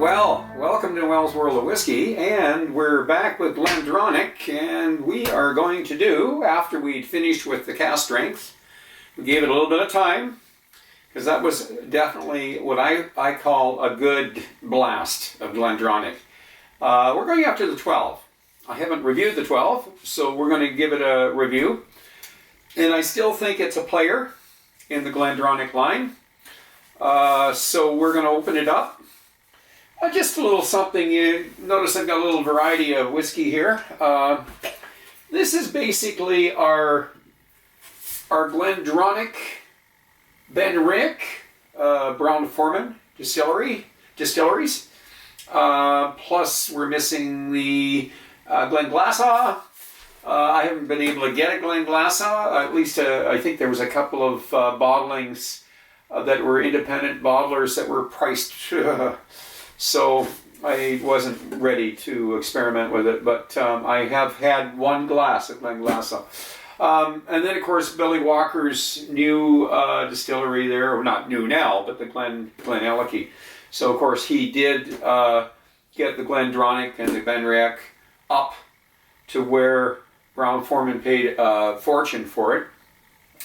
Well, welcome to Wells World of Whiskey, and we're back with GlenDronach, and we are going to do, after we'd finished with the Cask Strength, we gave it a little bit of time, because that was definitely what I call a good blast of GlenDronach. We're going up to the 12. I haven't reviewed the 12, so we're going to give it a review. And I still think it's a player in the GlenDronach line. So we're going to open it up. Just a little something. You notice I've got a little variety of whiskey here. This is basically our GlenDronach Benrick Brown-Forman distilleries. Plus we're missing the Glenglassaugh. I haven't been able to get a Glenglassaugh. At least I think there was a couple of bottlings that were independent bottlers that were priced. So I wasn't ready to experiment with it, but I have had one glass at Glenglassaugh. And then, of course, Billy Walker's new distillery there, or not new now, but the GlenEllicky. So, of course, he did get the GlenDronach and the Benrick up to where Brown-Forman paid a fortune for it.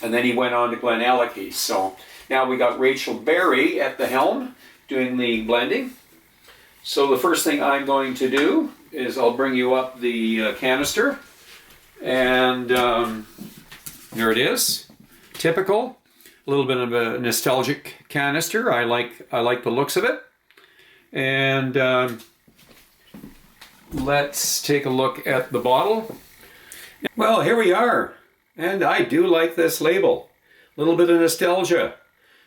And then he went on to GlenEllicky. So now we got Rachel Barrie at the helm doing the blending. So the first thing I'm going to do is I'll bring you up the canister, and there it is. Typical, a little bit of a nostalgic canister. I like the looks of it. And let's take a look at the bottle. Well, here we are, and I do like this label. A little bit of nostalgia.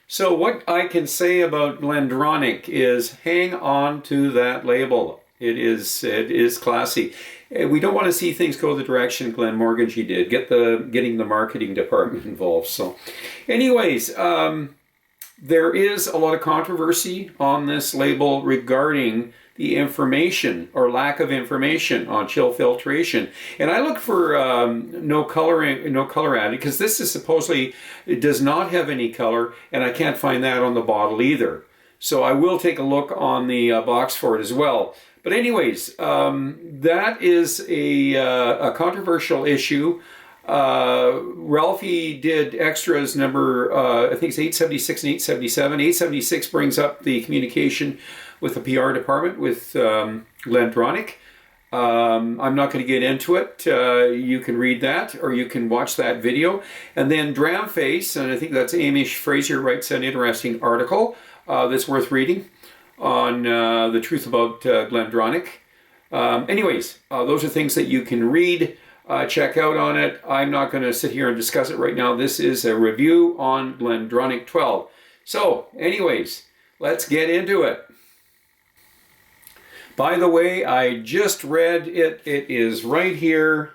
So what I can say about GlenDronach is hang on to that label. It is classy. We don't want to see things go the direction Glenmorangie did, getting the marketing department involved. So anyways, there is a lot of controversy on this label regarding the information or lack of information on chill filtration, and I look for no color added, because this is supposedly, it does not have any color, and I can't find that on the bottle either. So I will take a look on the box for it as well. But anyways, that is a controversial issue. Ralfy did extras number, I think it's 876 and 877. 876 brings up the communication with the PR department with GlenDronach. I'm not going to get into it. You can read that, or you can watch that video. And then DRAMFACE, and I think that's Hamish Frasier, writes an interesting article that's worth reading on the Truth About Glendronach. Anyways, those are things that you can read. Check out on it. I'm not going to sit here and discuss it right now. This is a review on GlenDronach 12. So, anyways, let's get into it. By the way, I just read it. It is right here,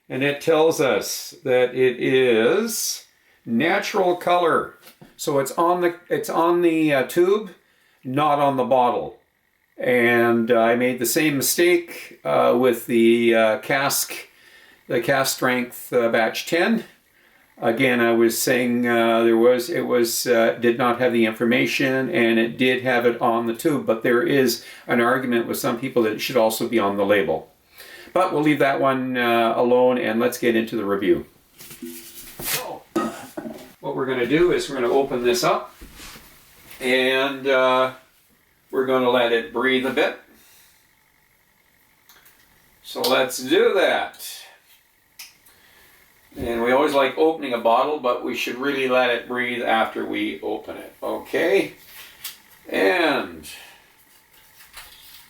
and it tells us that it is natural color. So it's on the tube, not on the bottle. And I made the same mistake with the Cask Strength batch 10. Again, I was saying it did not have the information, and it did have it on the tube, but there is an argument with some people that it should also be on the label. But we'll leave that one alone, and let's get into the review. So, what we're going to do is we're going to open this up, and we're going to let it breathe a bit. So let's do that. And we always like opening a bottle, but we should really let it breathe after we open it. Okay? And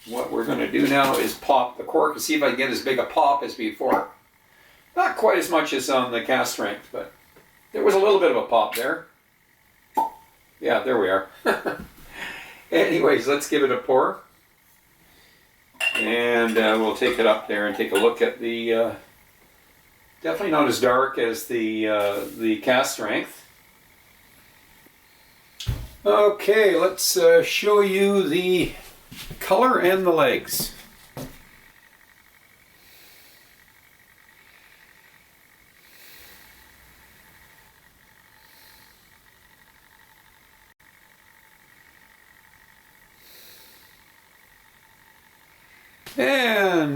what we're going to do now is pop the cork and see if I can get as big a pop as before. Not quite as much as on the Cask Strength, but there was a little bit of a pop there. Yeah, there we are. Anyways, let's give it a pour. And we'll take it up there and take a look at the... definitely not as dark as the Cask Strength. Okay, let's show you the color and the legs.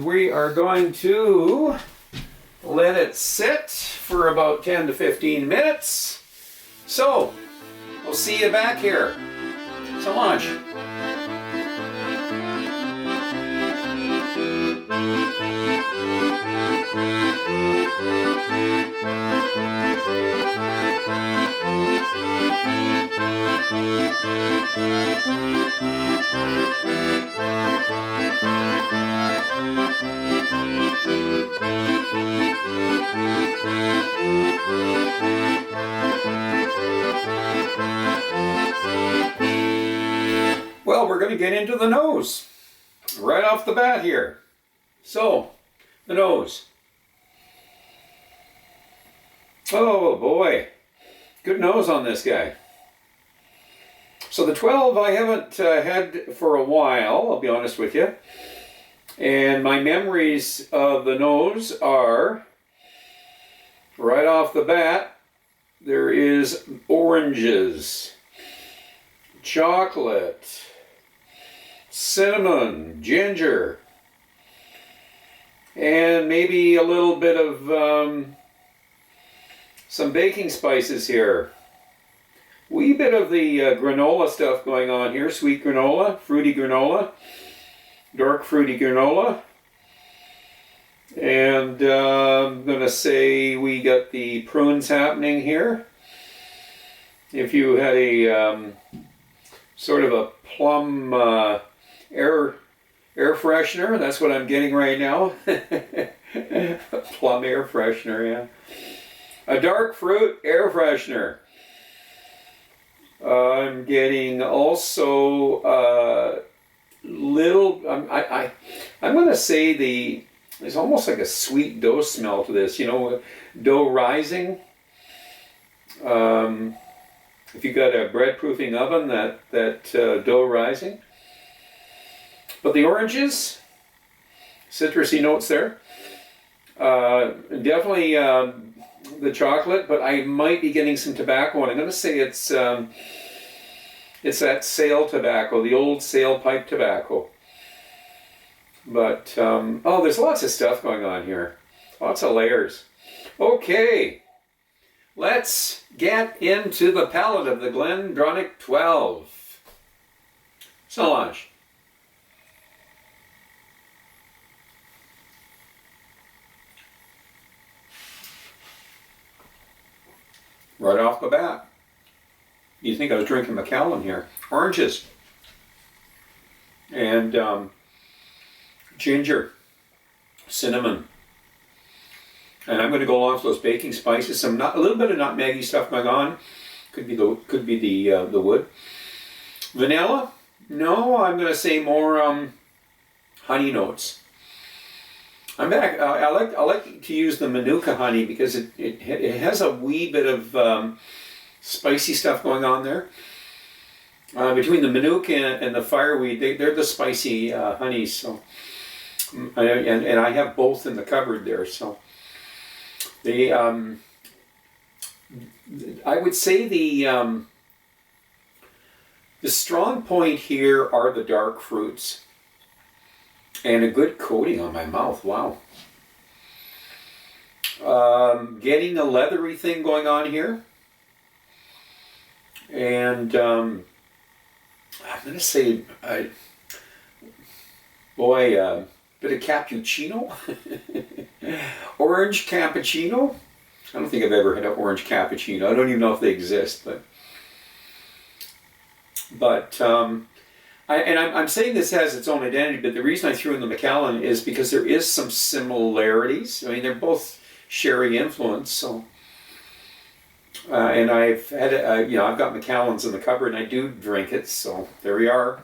And we are going to let it sit for about 10 to 15 minutes. So, we'll see you back here. So much. Well, we're going to get into the nose right off the bat here. So, the nose. Oh boy, good nose on this guy. So the 12 I haven't had for a while, I'll be honest with you. And my memories of the nose are, right off the bat, there is oranges, chocolate, cinnamon, ginger, and maybe a little bit of some baking spices here. Wee bit of the granola stuff going on here. Sweet granola, fruity granola, dark fruity granola. And I'm going to say we got the prunes happening here. If you had a sort of a plum air freshener, that's what I'm getting right now. Plum air freshener, yeah. A dark fruit air freshener. I'm getting also little. I'm going to say there's almost like a sweet dough smell to this. You know, dough rising. If you got a bread proofing oven, that dough rising. But the oranges, citrusy notes there. Definitely the chocolate, but I might be getting some tobacco, and I'm going to say it's that sail tobacco, the old sail pipe tobacco. But, oh, there's lots of stuff going on here. Lots of layers. Okay, let's get into the palate of the GlenDronach 12. Solange. Right off the bat, you think I was drinking Macallan here. Oranges and ginger, cinnamon, and I'm going to go along with those baking spices. A little bit of nutmeggy stuff going on. Could be the wood. Vanilla? No, I'm going to say more honey notes. I'm back. I like to use the Manuka honey because it has a wee bit of spicy stuff going on there. Between the Manuka and the fireweed, they're the spicy honeys. So, and I have both in the cupboard there. So, I would say the strong point here are the dark fruits. And a good coating on my mouth, wow. Getting a leathery thing going on here. And I'm going to say, bit of cappuccino. Orange cappuccino. I don't think I've ever had an orange cappuccino. I don't even know if they exist, but I'm saying this has its own identity, but the reason I threw in the Macallan is because there is some similarities. I mean, they're both sherry influenced, so. And I've had, I've got Macallans in the cupboard, and I do drink it, so there we are.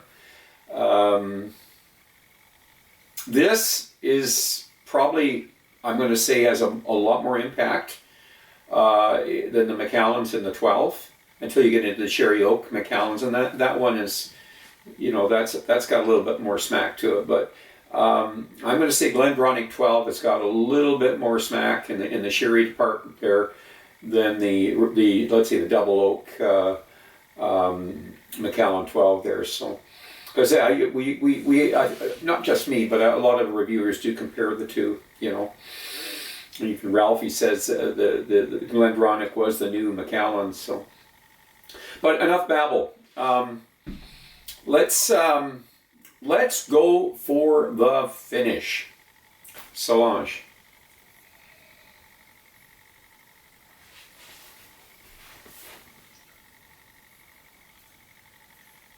This is probably, I'm going to say, has a lot more impact than the Macallans in the 12, until you get into the sherry oak Macallans, and that one is. That's got a little bit more smack to it, but I'm going to say GlenDronach 12. It's got a little bit more smack in the sherry department there than the let's say the double oak Macallan 12 there. So Because not just me, but a lot of reviewers do compare the two, you know. And even Ralfy says the GlenDronach was the new Macallan, so. But enough babble. Let's go for the finish. Solange.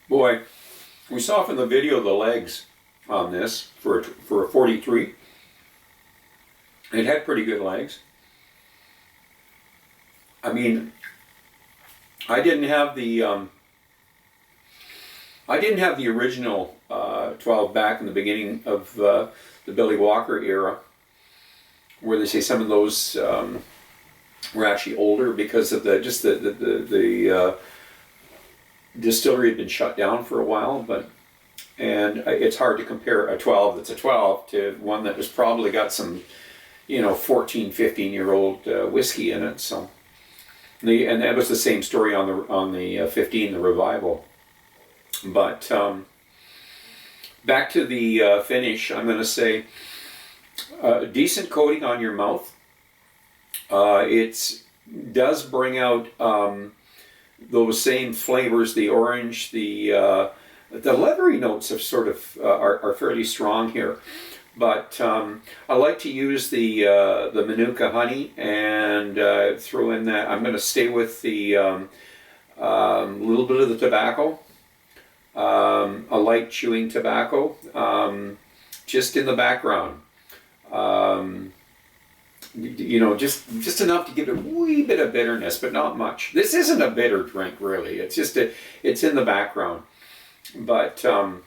Boy, we saw from the video the legs on this for a 43. It had pretty good legs. I mean, I didn't have the original 12 back in the beginning of the Billy Walker era, where they say some of those were actually older because of the distillery had been shut down for a while, and it's hard to compare a 12 that's a 12 to one that has probably got some, 14, 15-year-old whiskey in it. So, and that was the same story on the 15, the Revival. But back to the finish, I'm going to say decent coating on your mouth. It does bring out those same flavors, the orange, the leathery notes of sort of are fairly strong here. But I like to use the Manuka honey and throw in that. I'm going to stay with the little bit of the tobacco, a light chewing tobacco, just in the background. Just enough to give it a wee bit of bitterness, but not much. This isn't a bitter drink, really. It's just it's in the background. But I'm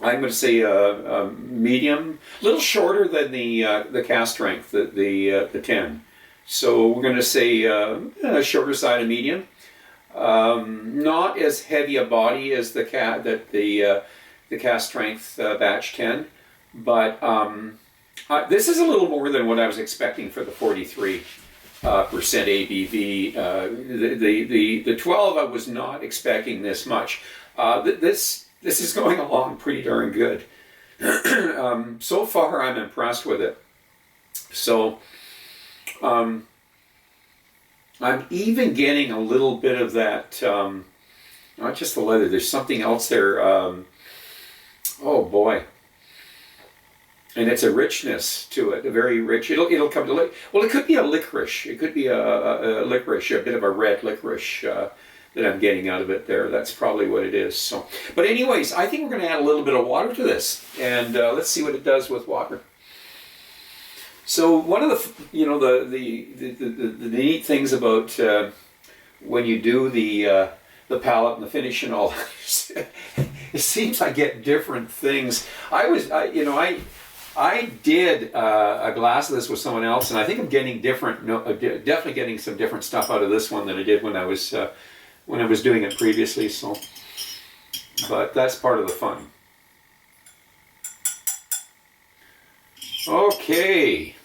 going to say a medium, a little shorter than the Cask Strength, the 10. So we're going to say a shorter side of medium. Not as heavy a body as the Cask Strength batch 10, but this is a little more than what I was expecting for the 43% ABV. The 12, I was not expecting this much. This is going along pretty darn good. So far, I'm impressed with it. So, I'm even getting a little bit of that, not just the leather, there's something else there. Oh boy. And it's a richness to it, a very rich. It'll come to well. It could be a licorice. It could be a licorice, a bit of a red licorice that I'm getting out of it there. That's probably what it is. So, but anyways, I think we're going to add a little bit of water to this, and let's see what it does with water. So one of the neat things about when you do the palate and the finish and all, it seems I get different things. I did a glass of this with someone else, and I think I'm getting definitely getting some different stuff out of this one than I did when I was doing it previously. So, but that's part of the fun. Okay.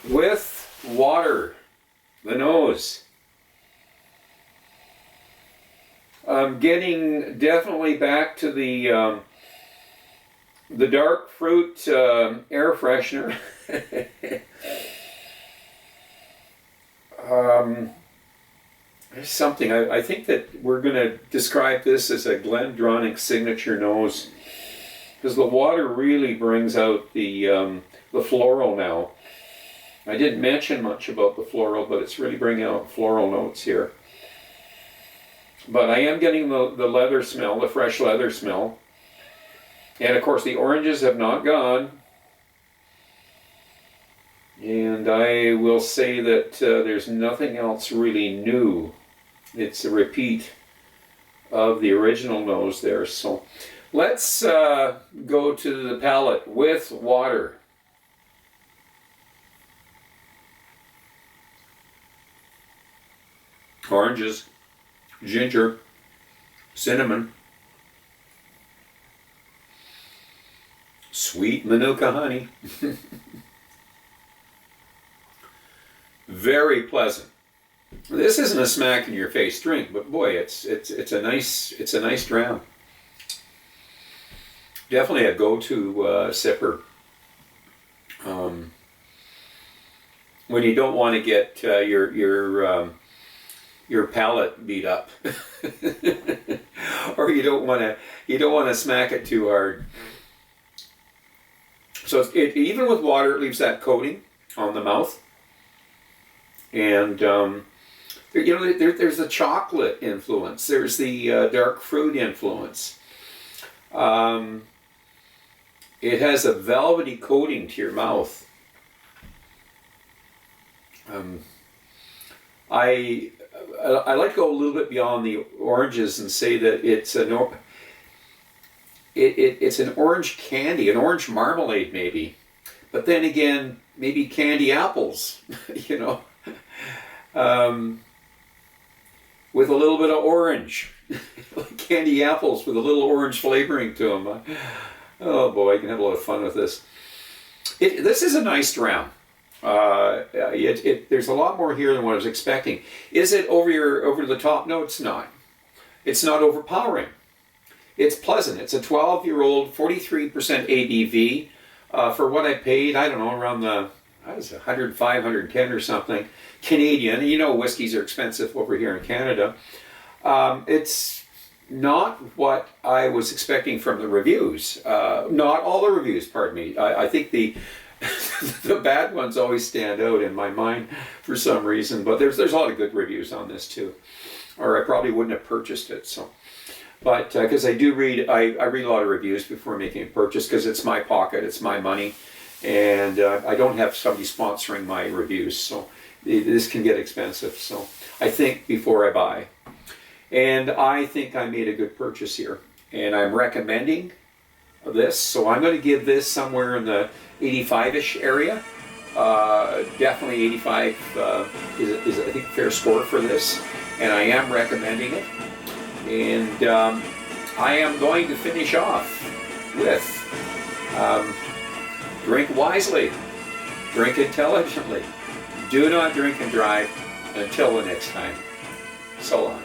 With water, the nose. I'm getting definitely back to the dark fruit air freshener. There's something, I think that we're going to describe this as a GlenDronach signature nose, because the water really brings out the floral now. I didn't mention much about the floral, but it's really bringing out floral notes here. But I am getting the leather smell, the fresh leather smell. And of course the oranges have not gone. And I will say that there's nothing else really new. It's a repeat of the original nose there. So let's go to the palate with water. Oranges, ginger, cinnamon, sweet Manuka honey. Very pleasant. This isn't a smack in your face drink, but boy, it's a nice dram. Definitely a go-to sipper. When you don't want to get your palate beat up, or you don't want to smack it too hard. So even with water, it leaves that coating on the mouth, and there's the chocolate influence. There's the dark fruit influence. It has a velvety coating to your mouth. I like to go a little bit beyond the oranges and say that it's it's an orange candy, an orange marmalade maybe, but then again maybe candy apples, with a little bit of orange, like candy apples with a little orange flavoring to them. Oh boy, you can have a lot of fun with this. This is a nice dram. There's a lot more here than what I was expecting. Is it over the top? No, it's not. It's not overpowering. It's pleasant. It's a 12-year-old, 43% ABV. For what I paid, I don't know, around the 105, 110 or something Canadian. You know, whiskeys are expensive over here in Canada. It's not what I was expecting from the reviews. Not all the reviews, pardon me. I think the bad ones always stand out in my mind for some reason, but there's a lot of good reviews on this too, or I probably wouldn't have purchased it. So, but because I read a lot of reviews before making a purchase, because it's my pocket, it's my money, and I don't have somebody sponsoring my reviews, so this can get expensive. So I think before I buy. And I think I made a good purchase here. And I'm recommending this. So I'm going to give this somewhere in the 85-ish area. Definitely 85 is I think a fair score for this. And I am recommending it. And I am going to finish off with drink wisely. Drink intelligently. Do not drink and drive. Until the next time. So long.